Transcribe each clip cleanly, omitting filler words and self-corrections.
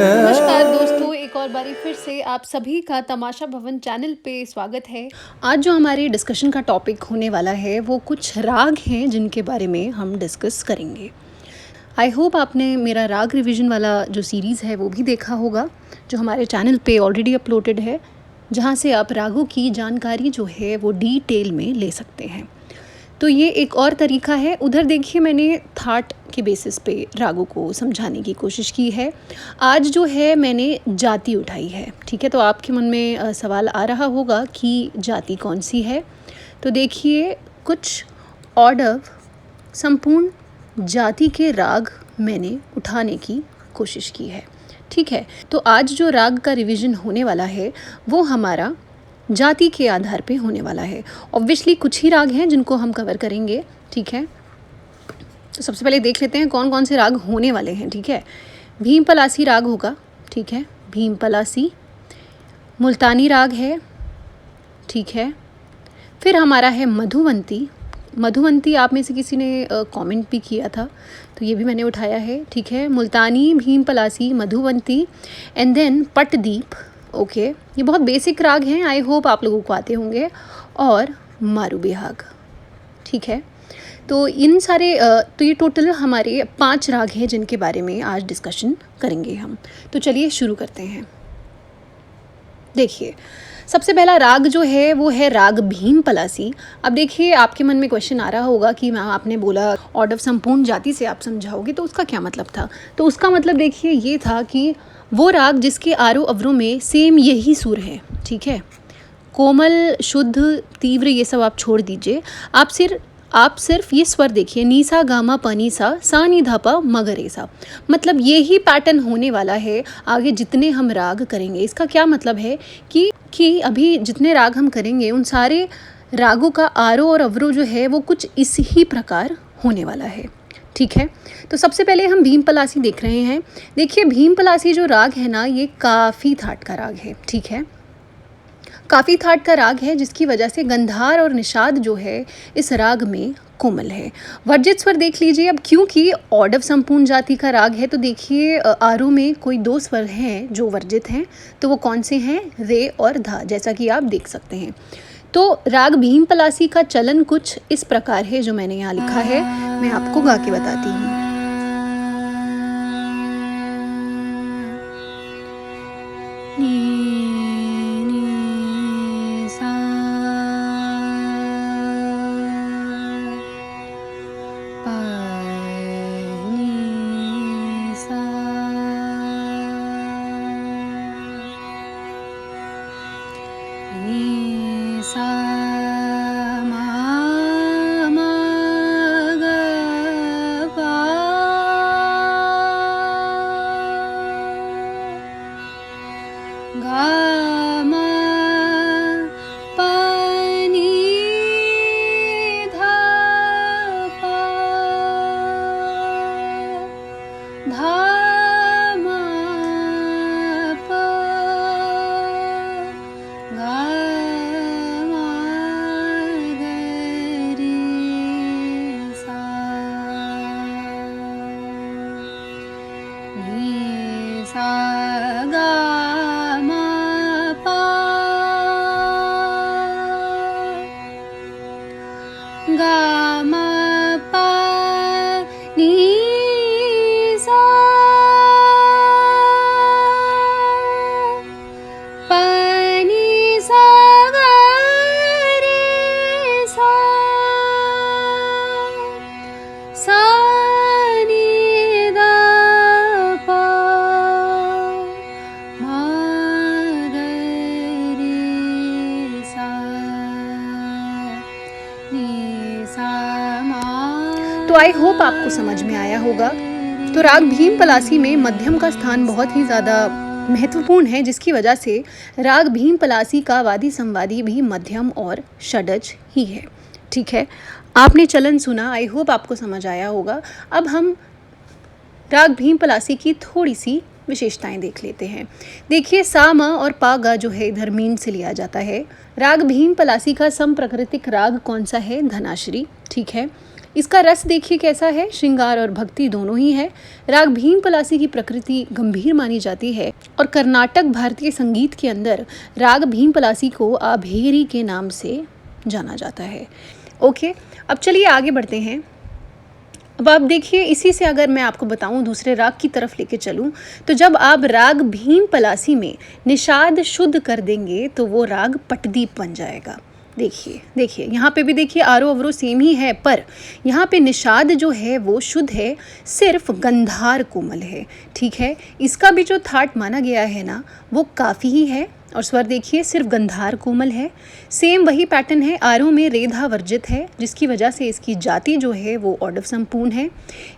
नमस्कार दोस्तों, एक और बारी फिर से आप सभी का तमाशा भवन चैनल पे स्वागत है। आज जो हमारे डिस्कशन का टॉपिक होने वाला है वो कुछ राग हैं जिनके बारे में हम डिस्कस करेंगे। आई होप आपने मेरा राग रिवीजन वाला जो सीरीज़ है वो भी देखा होगा, जो हमारे चैनल पे ऑलरेडी अपलोडेड है, जहाँ से आप रागों की जानकारी जो है वो डिटेल में ले सकते हैं। तो ये एक और तरीका है। उधर देखिए मैंने थाट के बेसिस पे रागों को समझाने की कोशिश की है। आज जो है मैंने जाति उठाई है, ठीक है। तो आपके मन में सवाल आ रहा होगा कि जाति कौन सी है। तो देखिए कुछ ऑर्डर संपूर्ण जाति के राग मैंने उठाने की कोशिश की है, ठीक है। तो आज जो राग का रिवीजन होने वाला है वो हमारा जाति के आधार पे होने वाला है। ऑब्वियसली कुछ ही राग हैं जिनको हम कवर करेंगे, ठीक है। तो सबसे पहले देख लेते हैं कौन कौन से राग होने वाले हैं, ठीक है। भीम पलासी राग होगा, ठीक है, भीम पलासी। मुल्तानी राग है, ठीक है। फिर हमारा है मधुवंती। मधुवंती आप में से किसी ने कमेंट भी किया था, तो ये भी मैंने उठाया है, ठीक है। Multani, Bhim Palasi, Madhuvanti and then Patdeep. Okay, ये बहुत बेसिक राग हैं, आई होप आप लोगों को आते होंगे। और मारू बिहाग, ठीक है। तो इन सारे तो ये टोटल हमारे 5 राग हैं जिनके बारे में आज डिस्कशन करेंगे हम। तो चलिए शुरू करते हैं। देखिए सबसे पहला राग जो है वो है राग भीम पलासी। अब देखिए आपके मन में क्वेश्चन आ रहा होगा कि मैम आपने बोला ऑर्डर संपूर्ण जाति से आप समझाओगे, तो उसका क्या मतलब था। तो उसका मतलब देखिए ये था कि वो राग जिसके आरोह अवरोह में सेम यही सुर है, ठीक है। कोमल, शुद्ध, तीव्र ये सब आप छोड़ दीजिए। आप सिर्फ ये स्वर देखिए, नीसा गामा पनीसा सा नी धा पा मगरेसा। मतलब यही पैटर्न होने वाला है आगे जितने हम राग करेंगे। इसका क्या मतलब है कि अभी जितने राग हम करेंगे उन सारे रागों का आरोह और अवरोह जो है वो कुछ इस ही प्रकार होने वाला है, ठीक है। तो सबसे पहले हम भीम पलासी देख रहे हैं। देखिए भीम पलासी जो राग है ना, ये काफ़ी थाट का राग है, ठीक है। काफ़ी थाट का राग है जिसकी वजह से गंधार और निषाद जो है इस राग में कोमल है। वर्जित स्वर देख लीजिए। अब क्योंकि ऑडव संपूर्ण जाति का राग है तो देखिए आरोह में कोई 2 स्वर हैं जो वर्जित हैं, तो वो कौन से हैं, रे और धा, जैसा कि आप देख सकते हैं। तो राग भीम पलासी का चलन कुछ इस प्रकार है जो मैंने यहाँ लिखा है, मैं आपको गा के बताती हूँ। तो आई होप आपको समझ में आया होगा। तो राग भीम पलासी में मध्यम का स्थान बहुत ही ज़्यादा महत्वपूर्ण है, जिसकी वजह से राग भीम पलासी का वादी संवादी भी मध्यम और षडज ही है, ठीक है। आपने चलन सुना, आई होप आपको समझ आया होगा। अब हम राग भीम पलासी की थोड़ी सी विशेषताएं देख लेते हैं। देखिए सा म और पा गा जो है इधर मीन से लिया जाता है। राग भीम पलासी का सम प्राकृतिक राग कौन सा है, धनाश्री, ठीक है। इसका रस देखिए कैसा है, श्रृंगार और भक्ति दोनों ही है। राग भीम पलासी की प्रकृति गंभीर मानी जाती है और कर्नाटक भारतीय संगीत के अंदर राग भीम पलासी को आभेरी के नाम से जाना जाता है। ओके, अब चलिए आगे बढ़ते हैं। अब आप देखिए, इसी से अगर मैं आपको बताऊं, दूसरे राग की तरफ लेके चलूं, तो जब आप राग भीम पलासी में निषाद शुद्ध कर देंगे तो वो राग पटदीप बन जाएगा। देखिए यहाँ पे भी देखिए आरो अवरो सेम ही है, पर यहाँ पे निषाद जो है वो शुद्ध है, सिर्फ गंधार कोमल है। ठीक है, इसका भी जो थाट माना गया है ना वो काफ़ी ही है, और स्वर देखिए सिर्फ गंधार कोमल है। सेम वही पैटर्न है, आरो में रेधा वर्जित है, जिसकी वजह से इसकी जाति जो है वो ऑडव संपूर्ण है।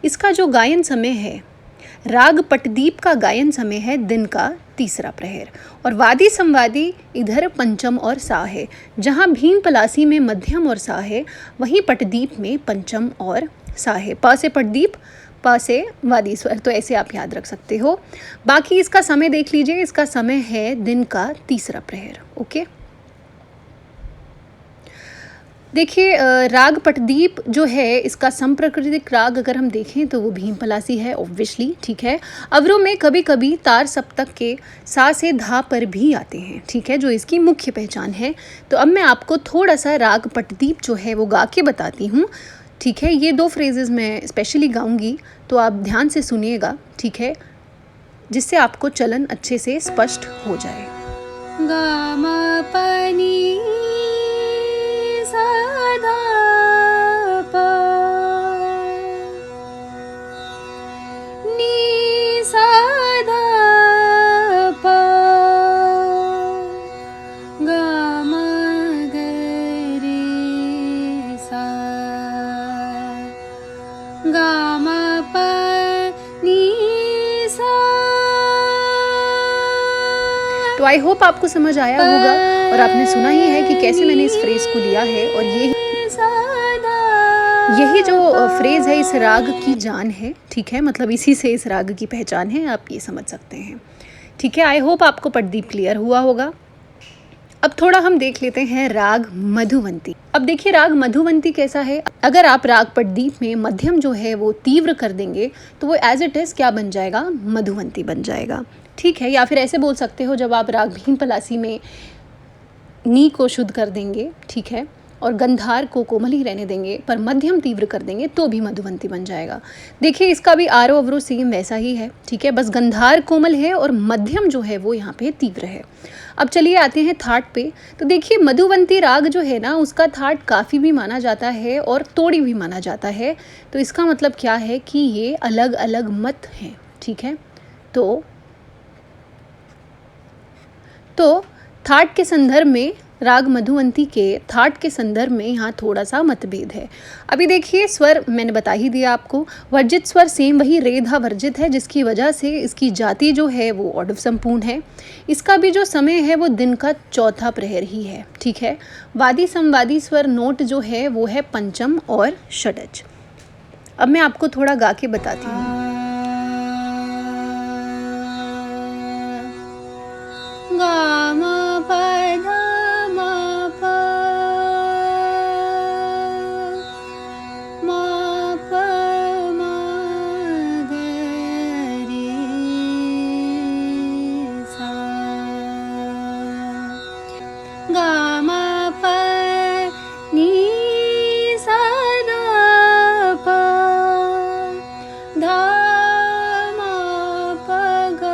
इसका जो गायन समय है, राग पटदीप का गायन समय है दिन का तीसरा प्रहर, और वादी संवादी इधर पंचम और सा है। जहाँ भीम पलासी में मध्यम और सा है, वहीं पटदीप में पंचम और सा है। प से पटदीप, प से वादी स्वर, तो ऐसे आप याद रख सकते हो। बाकी इसका समय देख लीजिए, इसका समय है दिन का तीसरा प्रहर। ओके, देखिए राग पटदीप जो है, इसका संप्रकृतिक राग अगर हम देखें तो वो भीम पलासी है ऑब्वियसली। ठीक है, अवरों में कभी कभी तार सप्तक के सा से धा पर भी आते हैं। ठीक है, जो इसकी मुख्य पहचान है। तो अब मैं आपको थोड़ा सा राग पटदीप जो है वो गा के बताती हूँ। ठीक है, ये 2 फ्रेजेस मैं स्पेशली गाऊंगी, तो आप ध्यान से सुनिएगा। ठीक है, जिससे आपको चलन अच्छे से स्पष्ट हो जाए। गा मा पा नी सा धा पा, नी सा धा पा, गा मा ग रे सा, गा मा पा नी सा। तो आई होप आपको समझ आया होगा, और आपने सुना ही है कि कैसे मैंने इस फ्रेज को लिया है, और यही जो फ्रेज है इस राग की जान है। ठीक है, मतलब इसी से इस राग की पहचान है, आप ये समझ सकते हैं। ठीक है, आई होप आपको पटदीप क्लियर हुआ होगा। अब थोड़ा हम देख लेते हैं राग मधुवंती। अब देखिए राग मधुवंती कैसा है। अगर आप राग पटदीप में मध्यम जो है वो तीव्र कर देंगे तो वो एज इट इज़ क्या बन जाएगा, मधुवंती बन जाएगा। ठीक है, या फिर ऐसे बोल सकते हो, जब आप राग भीम पलासी में नी को शुद्ध कर देंगे, ठीक है, और गंधार को कोमल ही रहने देंगे, पर मध्यम तीव्र कर देंगे तो भी मधुवंती बन जाएगा। देखिए इसका भी आरो अवरो सेम वैसा ही है। ठीक है, बस गंधार कोमल है और मध्यम जो है वो यहाँ पे तीव्र है। अब चलिए आते हैं थाट पे। तो देखिए मधुवंती राग जो है ना, उसका थाट काफ़ी भी माना जाता है और तोड़ी भी माना जाता है। तो इसका मतलब क्या है कि ये अलग अलग मत हैं। ठीक है, तो थाट के संदर्भ में, राग मधुवंती के थाट के संदर्भ में यहाँ थोड़ा सा मतभेद है। अभी देखिए स्वर मैंने बता ही दिया आपको, वर्जित स्वर सेम वही रेधा वर्जित है, जिसकी वजह से इसकी जाति जो है वो ऑडव संपूर्ण है। इसका भी जो समय है वो दिन का चौथा प्रहर ही है। ठीक है, वादी संवादी स्वर नोट जो है वो है पंचम और षडज। अब मैं आपको थोड़ा गा के बताती हूँ। गा मा पा धा मा पा, मा पा मा ग रे सा, गा मा पा नी सा धा पा, धा मा पा ग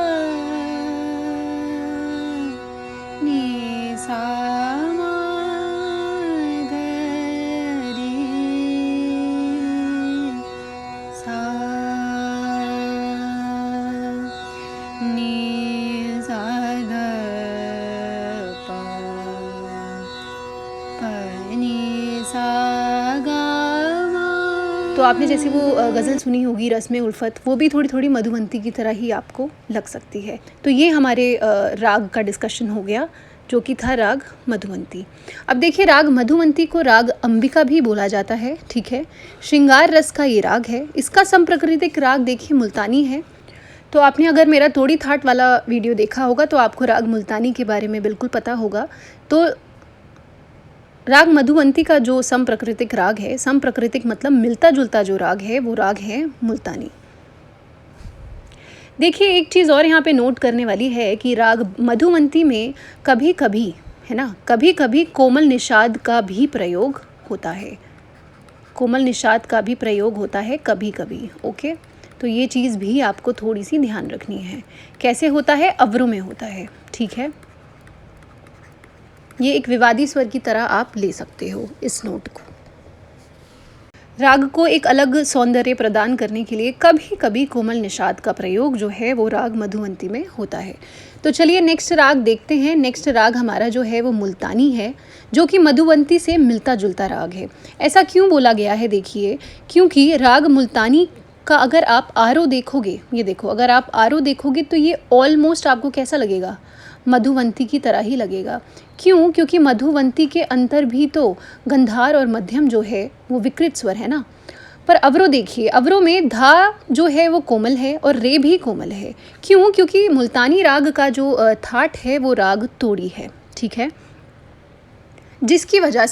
नी सा मा ग रे सा, नी सा ध पा, प नी सा गा मा। तो आपने जैसे वो गज़ल सुनी होगी रस में उल्फत, वो भी थोड़ी थोड़ी मधुवंती की तरह ही आपको लग सकती है। तो ये हमारे राग का डिस्कशन हो गया, जो कि था राग मधुवंती। अब देखिए राग मधुवंती को राग अंबिका भी बोला जाता है। ठीक है, श्रृंगार रस का ये राग है। इसका संप्रकृतिक राग देखिए मुल्तानी है। तो आपने अगर मेरा तोड़ी थाट वाला वीडियो देखा होगा तो आपको राग मुल्तानी के बारे में बिल्कुल पता होगा। तो राग मधुवंती का जो समप्रकृतिक राग है, समप्रकृतिक मतलब मिलता जुलता जो राग है, वो राग है मुल्तानी। देखिए एक चीज़ और यहाँ पे नोट करने वाली है कि राग मधुवंती में कभी कभी, है ना, कभी कभी कोमल निषाद का भी प्रयोग होता है, कोमल निषाद का भी प्रयोग होता है कभी कभी। ओके, तो ये चीज़ भी आपको थोड़ी सी ध्यान रखनी है। कैसे होता है? अवरों में होता है, ठीक है। ये एक विवादी स्वर की तरह आप ले सकते हो इस नोट को। राग को एक अलग सौंदर्य प्रदान करने के लिए कभी कभी कोमल निषाद का प्रयोग जो है वो राग मधुवंती में होता है। तो चलिए नेक्स्ट राग देखते हैं। नेक्स्ट राग हमारा जो है वो मुल्तानी है, जो कि मधुवंती से मिलता जुलता राग है। ऐसा क्यों बोला गया है? देखिए, क्योंकि राग मुल्तानी का अगर आप आरो देखोगे, ये देखो, अगर आप आरो देखोगे तो ये ऑलमोस्ट आपको कैसा लगेगा? मधुवंती की तरह ही लगेगा। क्यों? क्योंकि मधुवंती के अंतर भी तो गंधार और मध्यम जो है वो विकृत स्वर है ना। पर अवरों देखिए, अवरों में धा जो है वो कोमल है और रे भी कोमल है। क्यों? क्योंकि मुल्तानी राग का जो थाट है वो राग तोड़ी है, ठीक है, जिसकी वजह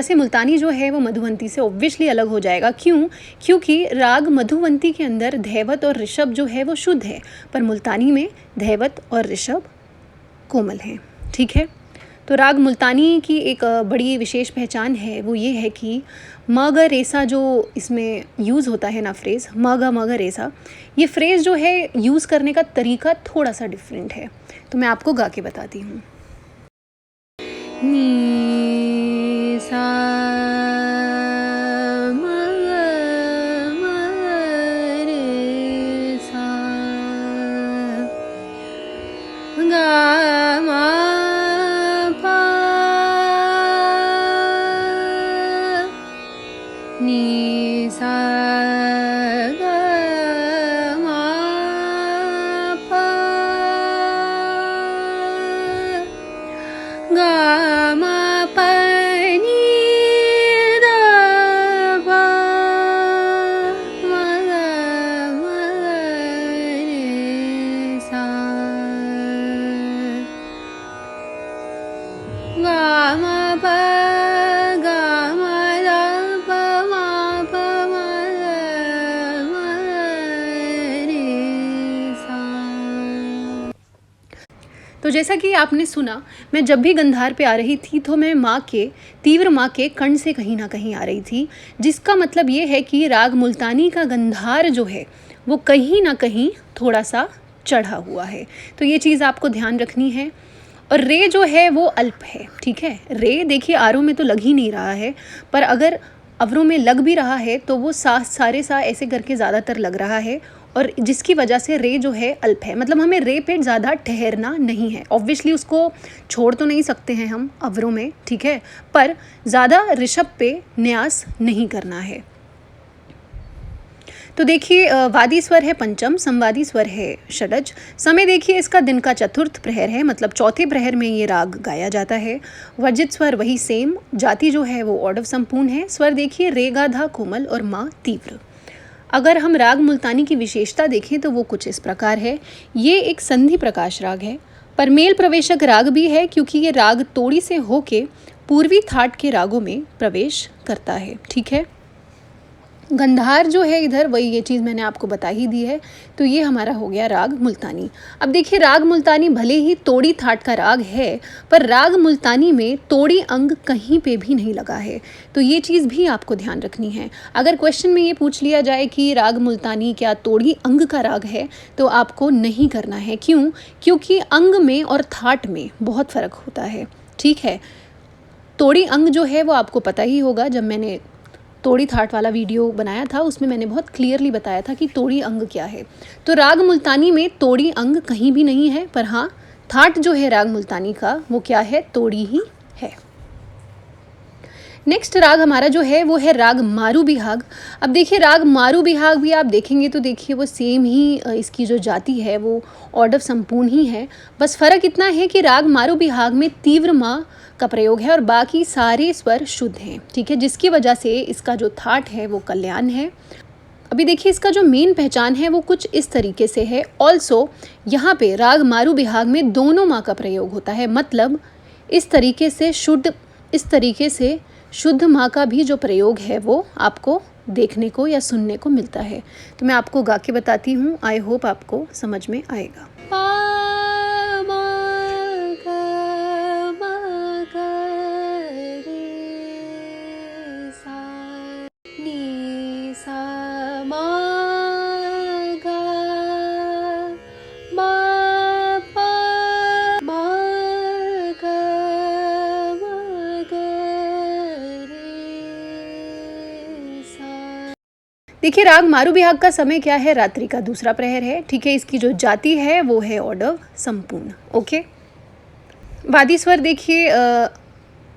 से मुल्तानी जो है वो मधुवंती से ऑब्वियसली अलग हो जाएगा। क्यों? क्योंकि राग मधुवंती के अंदर धैवत और ऋषभ जो है वो शुद्ध है, पर मुल्तानी में धैवत और ऋषभ कोमल हैं, ठीक है। तो राग मुल्तानी की एक बड़ी विशेष पहचान है, वो ये है कि म ग रेसा जो इसमें यूज़ होता है ना, फ्रेज़ म ग रेसा, ये फ्रेज़ जो है यूज़ करने का तरीका थोड़ा सा डिफरेंट है। तो मैं आपको गा के बताती हूँ। नी सा म रे सा गा मा पा नी सा गा मा पा गा मा पा नी दा पा मा रे सा गा मा पा गा मा दा पा मा पा मा रे सा। तो जैसा कि आपने सुना, मैं जब भी गंधार पे आ रही थी तो मैं तीव्र माँ के कर्ण से कहीं ना कहीं आ रही थी, जिसका मतलब ये है कि राग मुल्तानी का गंधार जो है वो कहीं ना कहीं थोड़ा सा चढ़ा हुआ है। तो ये चीज़ आपको ध्यान रखनी है। और रे जो है वो अल्प है, ठीक है। रे देखिए आरों में तो लग ही नहीं रहा है, पर अगर अवरों में लग भी रहा है तो वो सारे सा ऐसे करके ज़्यादातर लग रहा है, और जिसकी वजह से रे जो है अल्प है। मतलब हमें रे पे ज़्यादा ठहरना नहीं है। ऑब्वियसली उसको छोड़ तो नहीं सकते हैं हम अवरों में, ठीक है, पर ज़्यादा ऋषभ पे न्यास नहीं करना है। तो देखिए वादी स्वर है पंचम, संवादी स्वर है षडज। समय देखिए इसका दिन का चतुर्थ प्रहर है, मतलब चौथे प्रहर में ये राग गाया जाता है। वर्जित स्वर वही सेम, जाति जो है वो ऑर्डव संपूर्ण है। स्वर देखिए रे गा धा कोमल और माँ तीव्र। अगर हम राग मुल्तानी की विशेषता देखें तो वो कुछ इस प्रकार है। ये एक संधि प्रकाश राग है, पर मेल प्रवेशक राग भी है, क्योंकि ये राग तोड़ी से होके पूर्वी थाट के रागों में प्रवेश करता है, ठीक है। गंधार जो है इधर, वही ये चीज़ मैंने आपको बता ही दी है। तो ये हमारा हो गया राग मुल्तानी। अब देखिए राग मुल्तानी भले ही तोड़ी थाट का राग है, पर राग मुल्तानी में तोड़ी अंग कहीं पे भी नहीं लगा है। तो ये चीज़ भी आपको ध्यान रखनी है। अगर क्वेश्चन में ये पूछ लिया जाए कि राग मुल्तानी क्या तोड़ी अंग का राग है, तो आपको नहीं करना है। क्यों? क्योंकि अंग में और थाट में बहुत फ़र्क होता है, ठीक है। तोड़ी अंग जो है वो आपको पता ही होगा, जब मैंने तोड़ी थाट वाला वीडियो बनाया था उसमें मैंने बहुत क्लियरली बताया था कि तोड़ी अंग क्या है। तो राग मुल्तानी में तोड़ी अंग कहीं भी नहीं है, पर हाँ थाट जो है राग मुल्तानी का वो क्या है? तोड़ी ही है। नेक्स्ट राग हमारा जो है वो है राग मारू बिहाग। अब देखिए राग मारू बिहाग भी आप देखेंगे तो देखिए वो सेम ही, इसकी जो जाति है वो ऑर्डव संपूर्ण ही है। बस फ़र्क इतना है कि राग मारू बिहाग में तीव्र माँ का प्रयोग है और बाकी सारे स्वर शुद्ध हैं, ठीक है, जिसकी वजह से इसका जो थाट है वो कल्याण है। अभी देखिए इसका जो मेन पहचान है वो कुछ इस तरीके से है। ऑल्सो यहाँ पे राग मारू बिहाग में दोनों माँ का प्रयोग होता है, मतलब इस तरीके से शुद्ध माँ का भी जो प्रयोग है वो आपको देखने को या सुनने को मिलता है। तो मैं आपको गा के बताती हूँ, आई होप आपको समझ में आएगा। देखिए, राग मारू बिहाग का समय क्या है? रात्रि का दूसरा प्रहर है। ठीक है, इसकी जो जाति है वो है ऑर्डर संपूर्ण। ओके, वादी स्वर देखिए,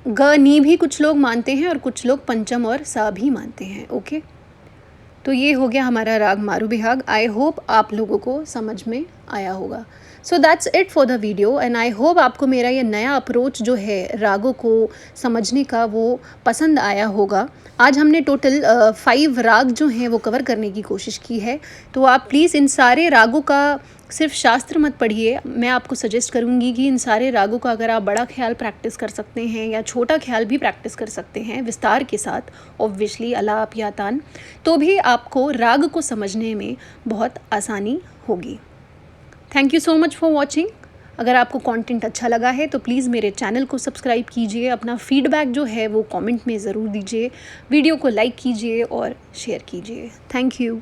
ग नी भी कुछ लोग मानते हैं और कुछ लोग पंचम और सा भी मानते हैं। ओके, तो ये हो गया हमारा राग मारू बिहाग। आई होप आप लोगों को समझ में आया होगा। So that's it for the video and I hope आपको मेरा ये नया अप्रोच जो है रागों को समझने का वो पसंद आया होगा। आज हमने टोटल 5 राग जो हैं वो कवर करने की कोशिश की है। तो आप प्लीज़ इन सारे रागों का सिर्फ शास्त्र मत पढ़िए। मैं आपको सजेस्ट करूँगी कि इन सारे रागों का अगर आप बड़ा ख्याल प्रैक्टिस कर सकते हैं या छोटा ख्याल भी प्रैक्टिस कर सकते हैं विस्तार के साथ, ऑब्वियसली अलाप या तान, तो भी आपको राग को समझने में बहुत आसानी होगी। Thank you so much for watching. अगर आपको कंटेंट अच्छा लगा है तो प्लीज़ मेरे चैनल को सब्सक्राइब कीजिए। अपना फीडबैक जो है वो कमेंट में ज़रूर दीजिए। वीडियो को लाइक कीजिए और शेयर कीजिए। Thank you.